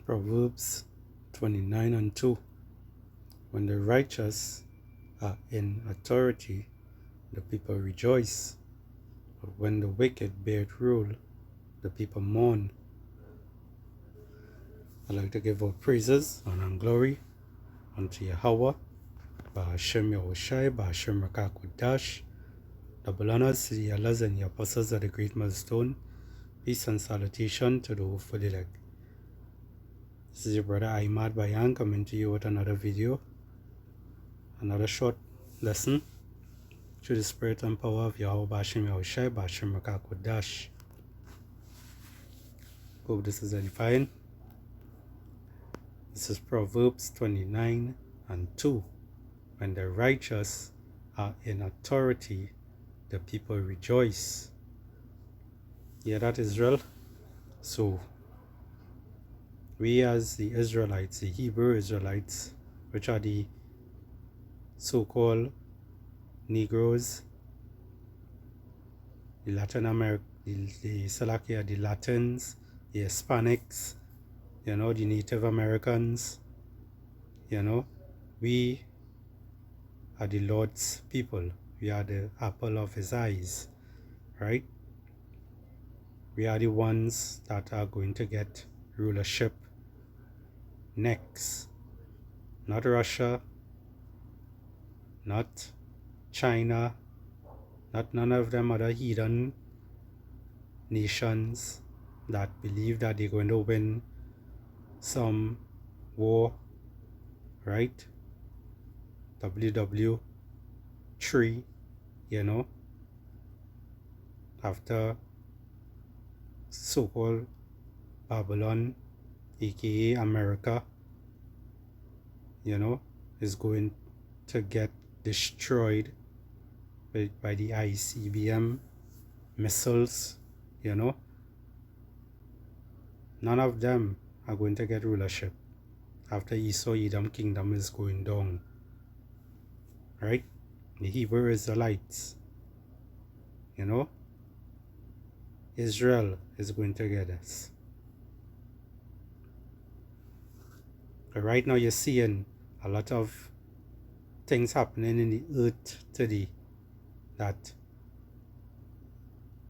Proverbs 29:2. When the righteous are in authority, the people rejoice. But when the wicked bear rule, the people mourn. I'd like to give all praises, honor, and glory unto Yahweh, Ba'ashem Yahushai, Ba'ashem Rakakudash. Double honors to the elders and the apostles of the great milestone. Peace and salutation to the hopeful elect. This is your brother Ahmad Bayan coming to you with another video, another short lesson through the spirit and power of Yahweh Ba'ashem Yahushai, Ba'ashem Rakakudash. Hope this is edifying. This is Proverbs 29:2. When the righteous are in authority, the people rejoice. Yeah, that Israel. So, we as the Israelites, the Hebrew Israelites, which are the so-called Negroes, the Latin America, the Salakia, the Latins, the Hispanics, the Native Americans, we are the Lord's people. We are the apple of his eyes, right? We are the ones that are going to get rulership next. Not Russia, not China, not none of them other heathen nations that believe that they're going to win some war, right? WW3, after so-called Babylon, aka America, is going to get destroyed by the ICBM missiles, None of them are going to get rulership after Esau Edom kingdom is going down, right? The Hebrew Israelites, Israel is going to get us. But right now you're seeing a lot of things happening in the earth today that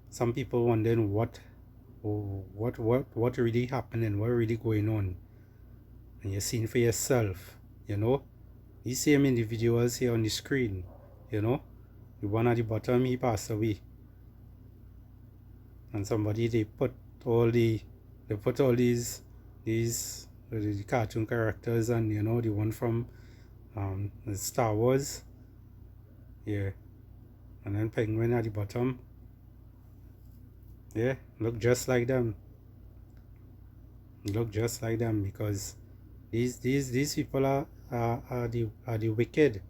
some people wondering what really happening, what really going on. And you're seeing for yourself, You see him in the videos here on the screen, The one at the bottom, he passed away. And somebody, they put all these the cartoon characters and, the one from Star Wars. Yeah. And then Penguin at the bottom. Yeah, look just like them. Look just like them, because these people are the wicked,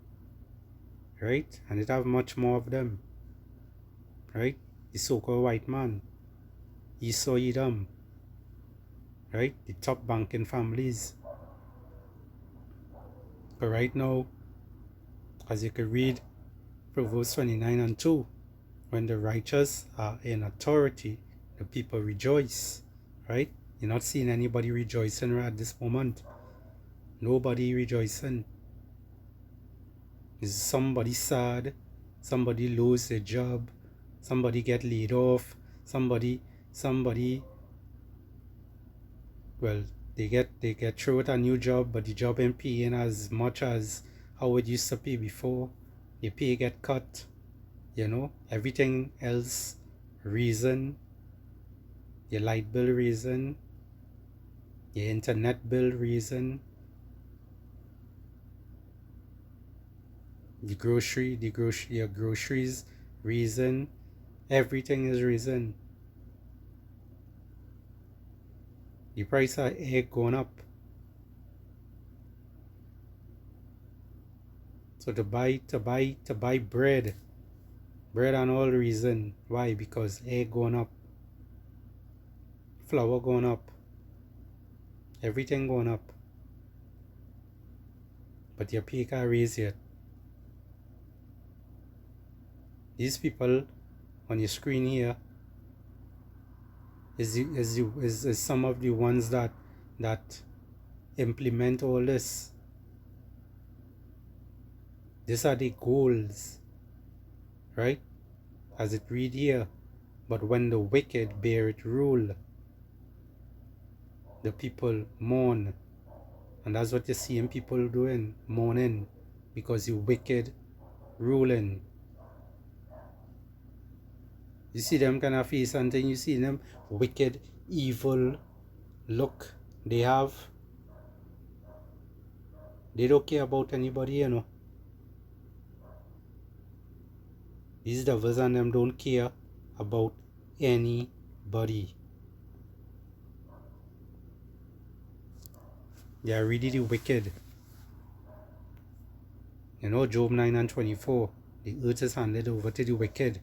right? And it have much more of them, right? The so-called white man, Esau Edom, right? The top banking families. But right now, as you can read Proverbs 29:2, when the righteous are in authority, the people rejoice, right? You're not seeing anybody rejoicing right at this moment. Nobody rejoicing. Is somebody sad? Somebody lose their job? Somebody get laid off? Somebody, well, they get through with a new job, but the job ain't paying as much as how it used to pay before. Your pay get cut, everything else reason, your light bill reason, your internet bill reason, your groceries reason, everything is reason. The price of egg going up. So to buy bread and all reason. Why? Because egg going up, flour going up, everything going up. But your pay can't raise yet. These people on your screen here is some of the ones that implement all this. These are the goals, right? As it read here. But when the wicked bear it rule, the people mourn. And that's what you're seeing people doing, mourning, because the wicked ruling. You see them kind of face and then you see them wicked, evil look they have. They don't care about anybody, you know. These devils and them don't care about anybody. They are really the wicked. You know, Job 9:24, the earth is handed over to the wicked.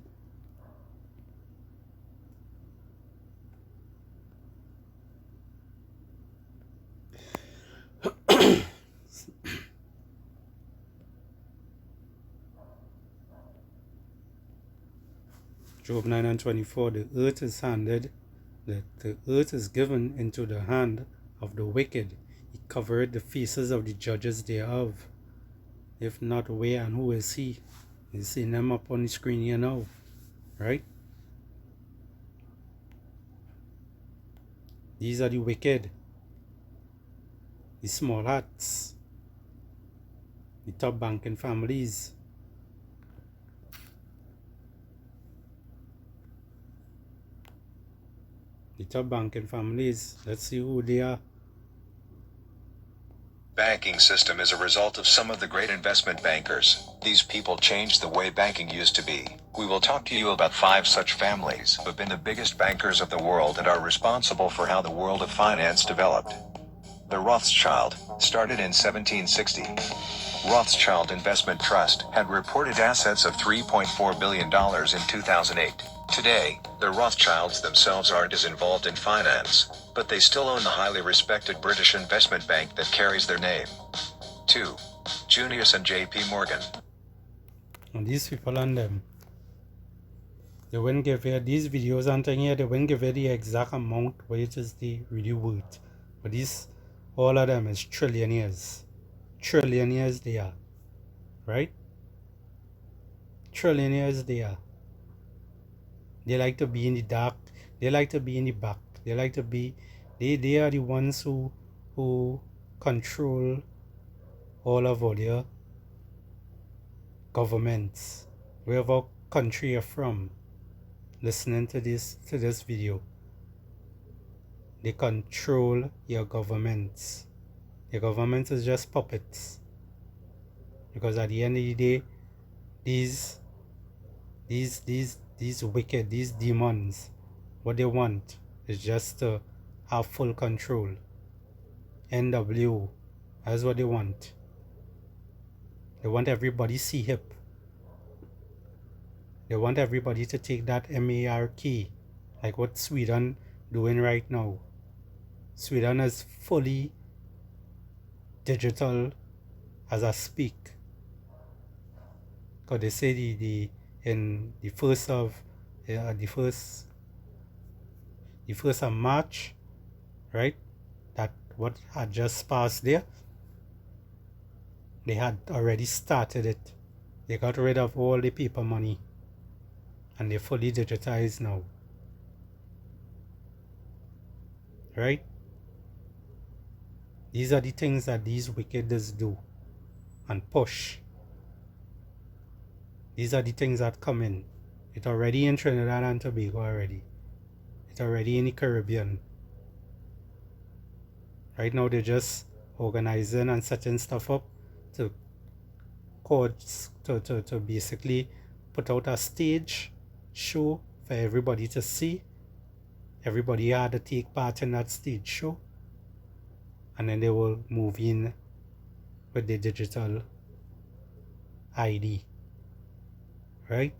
Job 9:24, the earth is handed, the earth is given into the hand of the wicked. He covered the faces of the judges thereof. If not, where and who is he? You see them up on the screen here now, right? These are the wicked, the small hats, the top banking families. The top banking families, let's see who they are. Banking system is a result of some of the great investment bankers. These people changed the way banking used to be. We will talk to you about 5 such families who have been the biggest bankers of the world and are responsible for how the world of finance developed. The Rothschild started in 1760. Rothschild Investment Trust had reported assets of $3.4 billion in 2008. Today, the Rothschilds themselves aren't as involved in finance, but they still own the highly respected British investment bank that carries their name. 2. Junius and J.P. Morgan. And these people and them, they won't give you these videos and thing here, they won't give you the exact amount which is the really worth. But these, all of them is trillionaires. Trillionaires they are. Right? Trillionaires they are. They like to be in the dark. They like to be in the back. They like to be, they are the ones who control all of our governments. Wherever country you're from, listening to this video, they control your governments. Your government is just puppets. Because at the end of the day, these wicked, these demons, what they want is just to have full control. NW, that's what they want. They want everybody C-hip. They want everybody to take that MARK, like what Sweden doing right now. Sweden is fully digital as I speak. Because they say in the first of March, right? That what had just passed there, they had already started it. They got rid of all the paper money and they're fully digitized now. Right? These are the things that these wickedness do and push. These are the things that come in. It's already in Trinidad and Tobago already. It's already in the Caribbean. Right now they're just organizing and setting stuff up to basically put out a stage show for everybody to see. Everybody had to take part in that stage show. And then they will move in with the digital ID. Right?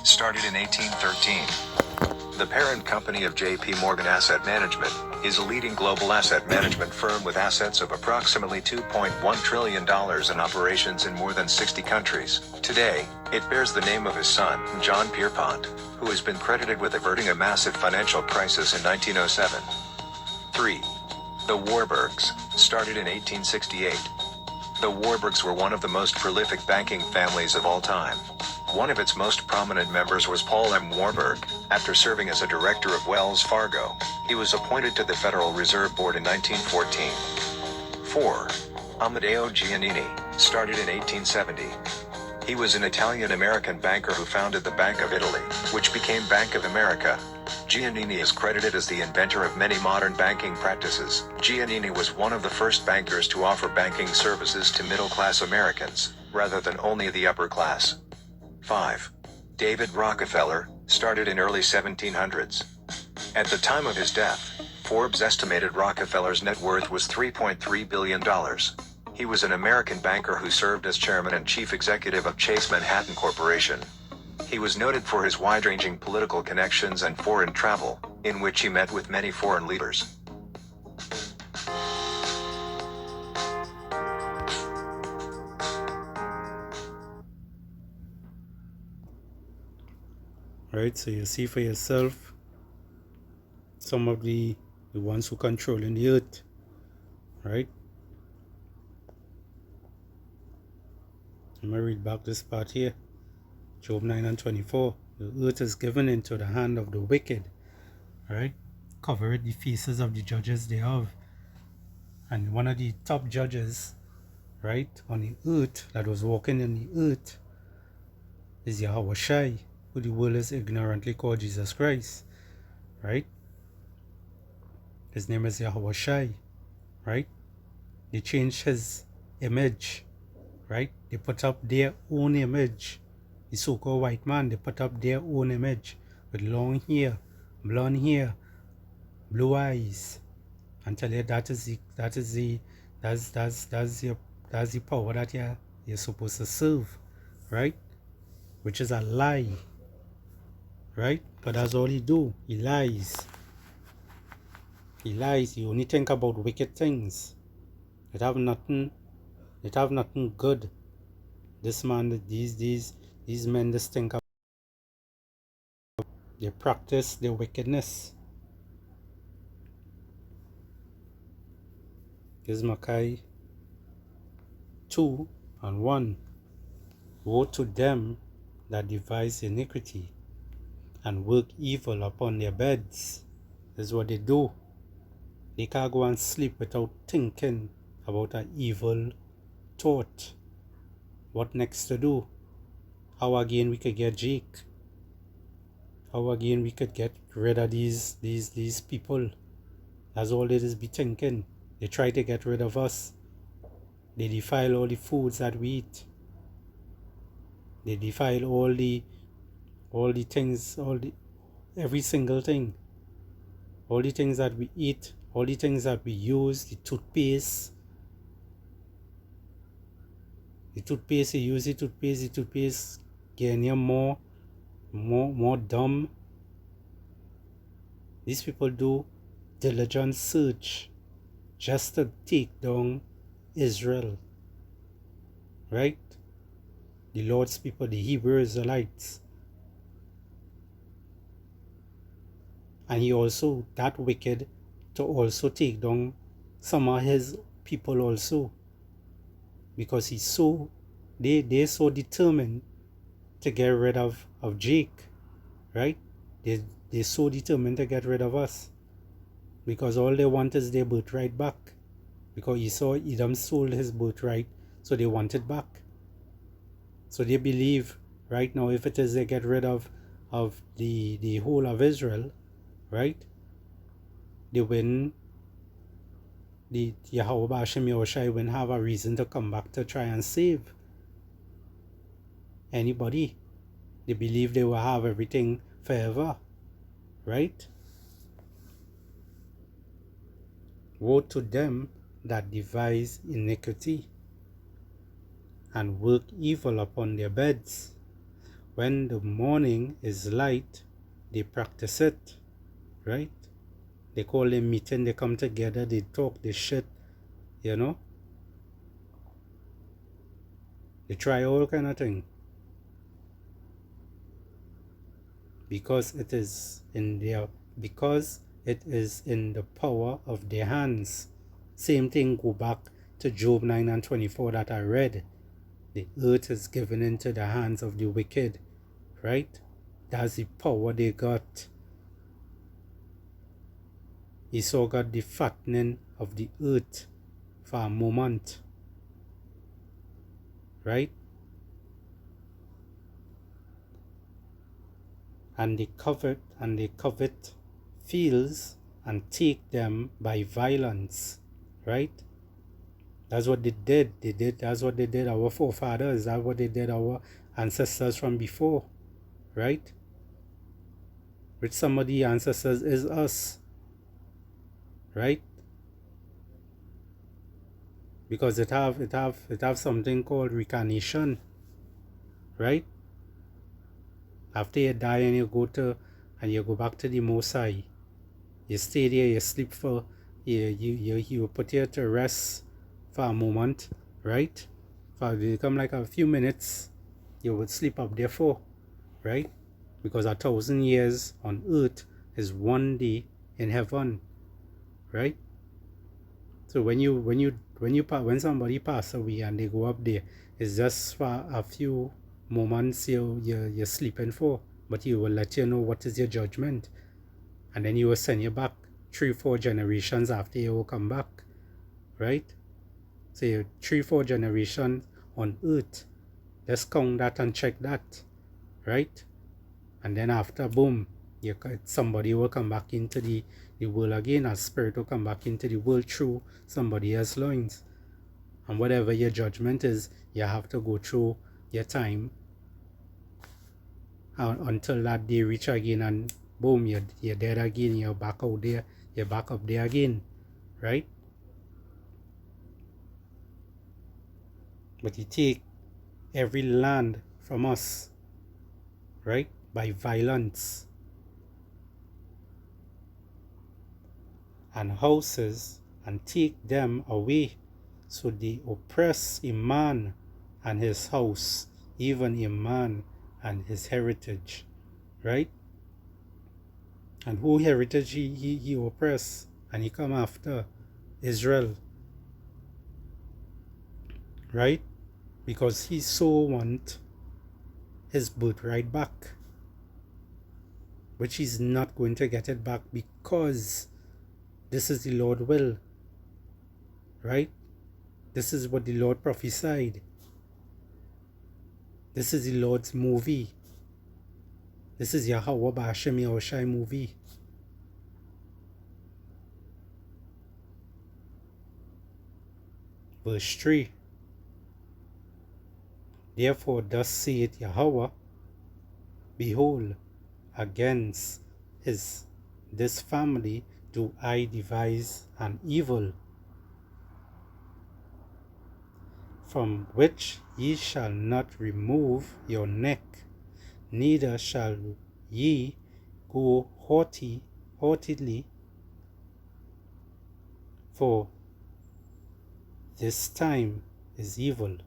Started in 1813. The parent company of J.P. Morgan Asset Management is a leading global asset management firm with assets of approximately $2.1 trillion in operations in more than 60 countries. Today, it bears the name of his son, John Pierpont, who has been credited with averting a massive financial crisis in 1907. 3. The Warburgs, started in 1868. The Warburgs were one of the most prolific banking families of all time. One of its most prominent members was Paul M. Warburg. After serving as a director of Wells Fargo, he was appointed to the Federal Reserve Board in 1914. 4. Amedeo Giannini, started in 1870. He was an Italian-American banker who founded the Bank of Italy, which became Bank of America. Giannini is credited as the inventor of many modern banking practices. Giannini was one of the first bankers to offer banking services to middle-class Americans, rather than only the upper class. 5. David Rockefeller, started in early 1700s. At the time of his death, Forbes estimated Rockefeller's net worth was $3.3 billion. He was an American banker who served as chairman and chief executive of Chase Manhattan Corporation. He was noted for his wide-ranging political connections and foreign travel, in which he met with many foreign leaders. Right, so you see for yourself some of the ones who controlling the earth, right? I'm going to read back this part here. Job 9:24. The earth is given into the hand of the wicked, right? Covered the faces of the judges thereof. And one of the top judges, right, on the earth, that was walking in the earth, is Yahweh Shai, who the world is ignorantly called Jesus Christ, right? His name is Yahweh Shai, right? They changed his image, right? They put up their own image. The so-called white man, they put up their own image with long hair, blonde hair, blue eyes, and tell you that's the power that you're supposed to serve, right? Which is a lie, right? But that's all he do. He lies. He lies. He only think about wicked things. It have nothing good. This man, these men just think about, they practice their wickedness. This is Malachi 2:1. Woe to them that devise iniquity and work evil upon their beds. This is what they do. They can't go and sleep without thinking about an evil thought. What next to do? How again we could get Jake? How again we could get rid of these people? That's all they just be thinking. They try to get rid of us. They defile all the foods that we eat. They defile all the things, every single thing. All the things that we eat, all the things that we use, the toothpaste. The toothpaste, you use the toothpaste getting you more dumb. These people do diligent search just to take down Israel, right? The Lord's people, the Hebrew Israelites. And he also, that wicked, to also take down some of his people also. Because they're so determined to get rid of Jake, right? They're so determined to get rid of us. Because all they want is their birthright back. Because Edom sold his birthright, so they want it back. So they believe right now, if it is they get rid of the whole of Israel, right? They win. The Yahweh B'Ashem Yahushai wouldn't have a reason to come back to try and save anybody. They believe they will have everything forever, right? Woe to them that devise iniquity and work evil upon their beds. When the morning is light, they practice it, right? They call a meeting, they come together, they talk, they shit, you know? They try all kind of thing. Because it is it is in the power of their hands. Same thing, go back to Job 9 and 24 that I read. The earth is given into the hands of the wicked, right? That's the power they got. Esau got the fattening of the earth for a moment, right? And they covet fields and take them by violence, right? That's what they did. That's what they did, our forefathers. That's what they did, our ancestors from before, right? Which some of the ancestors is us, right? Because it have something called reincarnation, right? After you die and you go back to the Most High, you stay there, you sleep for you put here to rest for a moment, right? For it come like a few minutes, you would sleep up there for, right? Because 1,000 years on earth is one day in heaven, right? So when somebody pass away and they go up there, it's just for a few moments you're sleeping for, but he will let you know what is your judgment, and then he will send you back 3-4 generations after you will come back, right? So you're 3-4 generations on earth. Let's count that and check that, right? And then after, boom, somebody will come back into the world again. A spirit will come back into the world through somebody else's loins. And whatever your judgment is, you have to go through your time until that day reach again, and boom, you're dead again. You're back out there. You're back up there again, right? But you take every land from us, right, by violence, and houses, and take them away. So they oppress a man and his house, even a man and his heritage, right? And who heritage he oppress, and he come after? Israel, right? Because he so want his birthright back, which he's not going to get it back, because this is the Lord's will, right? This is what the Lord prophesied. This is the Lord's movie. This is Yahweh Ba'ashem Yahushai movie. Verse 3. Therefore thus saith Yahweh, behold, against this family do I devise an evil, from which ye shall not remove your neck, neither shall ye go haughtily, for this time is evil,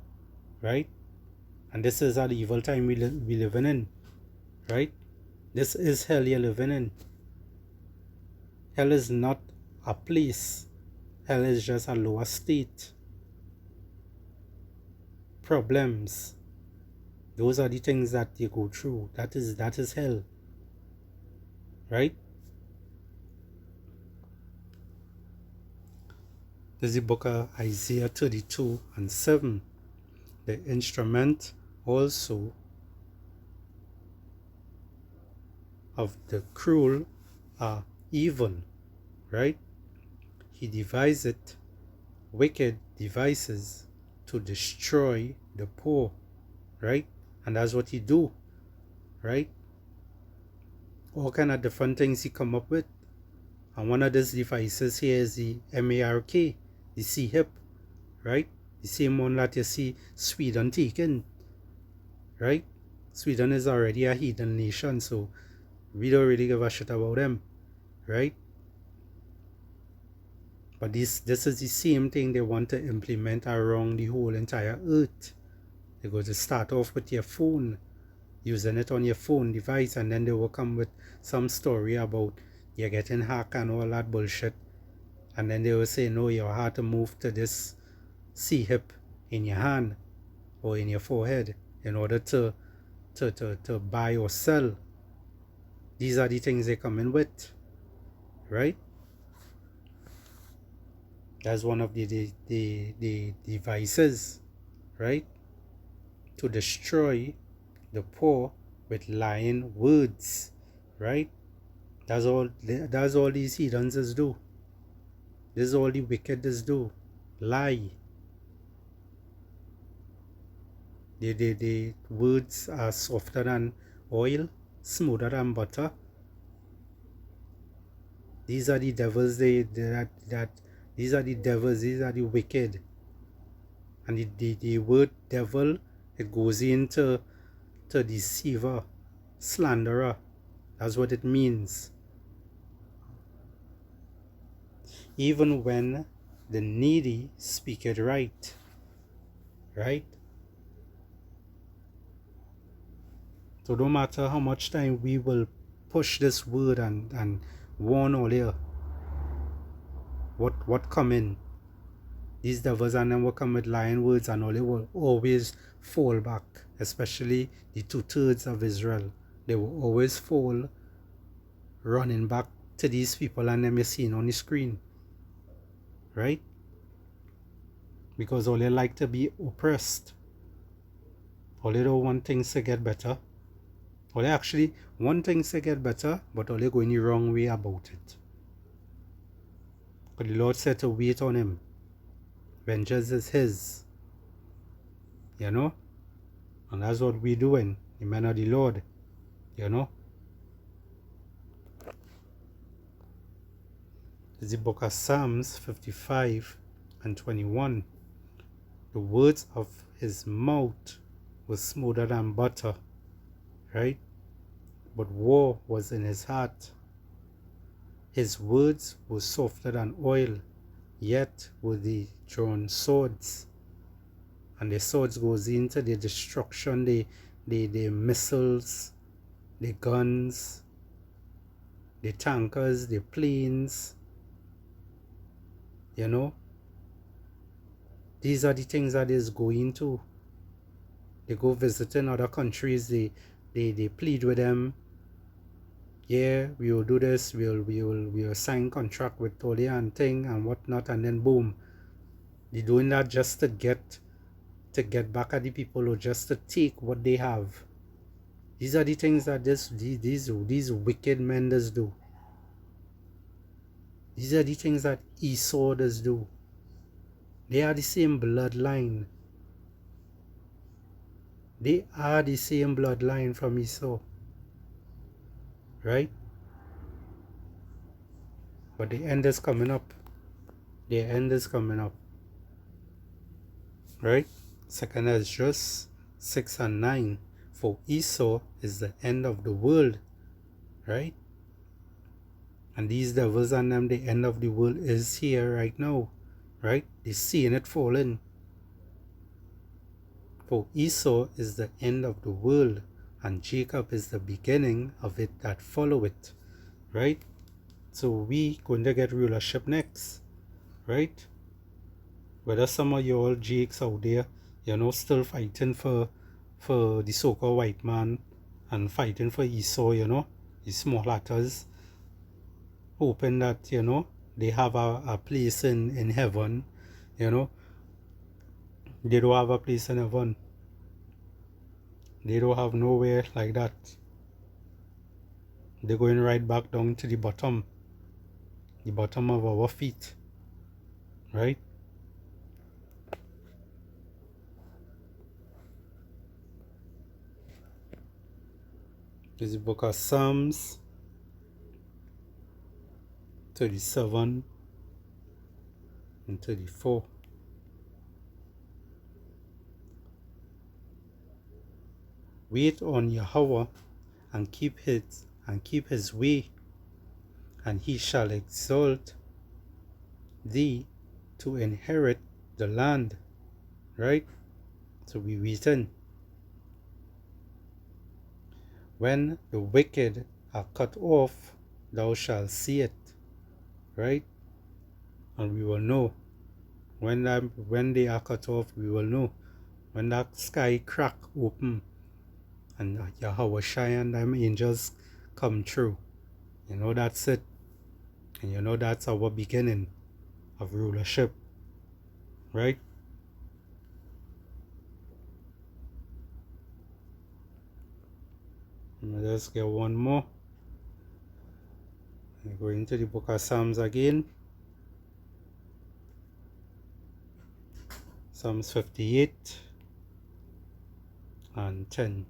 right? And this is an evil time we living in, right? This is hell you're living in. Hell is not a place. Hell is just a lower state. Problems. Those are the things that you go through. That is hell. Right? This is the book of Isaiah 32 and 7. The instrument also of the cruel are evil, right? He devised wicked devices to destroy the poor, right? And that's what he do, right? All kind of different things he come up with. And one of these devices here is the MARK, the C-HIP, right? The same one that you see Sweden taking, right? Sweden is already a heathen nation, so we don't really give a shit about them, right? But this is the same thing they want to implement around the whole entire earth. They're going to start off with your phone, using it on your phone device, and then they will come with some story about you're getting hacked and all that bullshit. And then they will say, no, you have to move to this C-hip in your hand or in your forehead in order to buy or sell. These are the things they come in with, right? That's one of the devices, right? To destroy the poor with lying words, right? That's all these heathens do. This is all the wickedness do. Lie. The words are softer than oil, smoother than butter. These are the devils. These are the devils. These are the wicked. And the word devil, it goes into deceiver, slanderer. That's what it means. Even when the needy speak it right, right? So no matter how much time we will push this word and warn all here, what come in? These devils and them will come with lying words, and all they will always fall back, especially the 2/3 of Israel. They will always fall running back to these people and them you're seeing on the screen, right? Because all they like to be oppressed. All they don't want things to get better. All they actually want things to get better, but all they going the wrong way about it. But the Lord said to wait on him. Vengeance is his. You know? And that's what we're doing, the men of the Lord. You know? It's the book of Psalms 55 and 21. The words of his mouth were smoother than butter, right? But war was in his heart. His words were softer than oil, yet were they drawn swords. And the swords goes into the destruction, the missiles, the guns, the tankers, the planes. You know? These are the things that is going to. They go visiting other countries, they plead with them. Yeah, we will do this, we will sign contract with Tolly and thing and whatnot, and then boom. They're doing that just to get back at the people, or just to take what they have. These are the things that these wicked men does do. These are the things that Esau does do. They are the same bloodline. They are the same bloodline from Esau. Right? But the end is coming up. The end is coming up. Right? 2 Ezra 6 and 9. For Esau is the end of the world. Right? And these devils and them, the end of the world is here right now. Right? They're seeing it falling. For Esau is the end of the world, and Jacob is the beginning of it that follow it. Right? So we going to get rulership next. Right? Whether some of you all Jakes out there, you know, still fighting for the so-called white man and fighting for Esau, you know, the small hatters, hoping that, you know, they have a place in heaven, you know. They don't have a place in heaven. They don't have nowhere like that. They're going right back down to the bottom of our feet. Right? This is the book of Psalms 37 and 34. Wait on Yahweh and keep his way, and he shall exalt thee to inherit the land. Right? So we waiting. When the wicked are cut off, thou shalt see it, right? And we will know when they are cut off. We will know when that sky crack open and Yahweh Shai and them angels come through. You know that's it, and you know that's our beginning of rulership, right? Let's get one more. I go into the book of Psalms again. Psalms 58 and 10.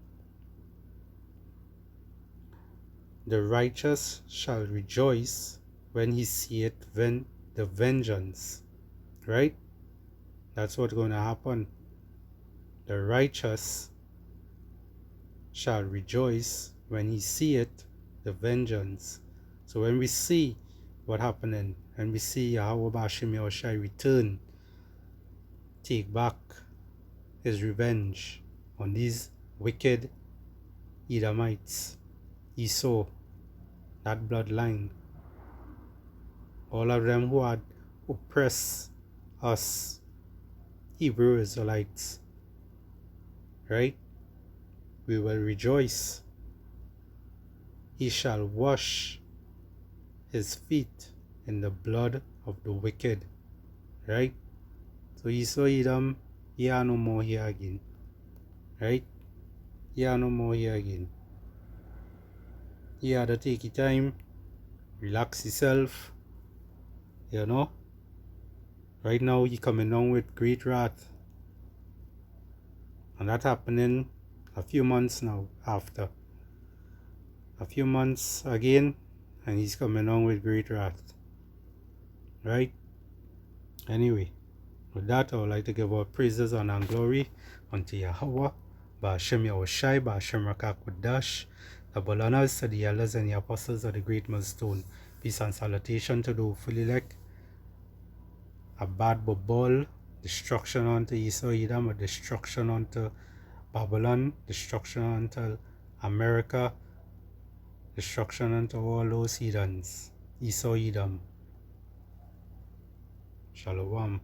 The righteous shall rejoice when he seeth the vengeance, right? That's what's going to happen. The righteous shall rejoice when he seeth the vengeance. So when we see what happening, and we see Yahweh Bashim Yahushai return, take back his revenge on these wicked Edomites, Esau, that bloodline, all of them who had oppressed us Hebrew Israelites, right? We will rejoice. He shall wash his feet in the blood of the wicked, right? So Esau Edom, he are no more here again, right? He are no more here again. He had to take his time, relax himself, you know. Right now he coming down with great wrath, and that happening a few months now after. A few months again, and he's coming on with great wrath, right? Anyway, with that, I would like to give our praises, honor, and glory unto Yahweh, Ba'ashem Yahushai, Ba'ashem Rakakudash, double honors to the elders and the apostles of the great millstone. Peace and salutation to the hopefully elect. A bad bubble, destruction unto Esau Edom, a destruction unto Babylon, destruction unto America, destruction unto all those heathens, Esau Edom. Shalom.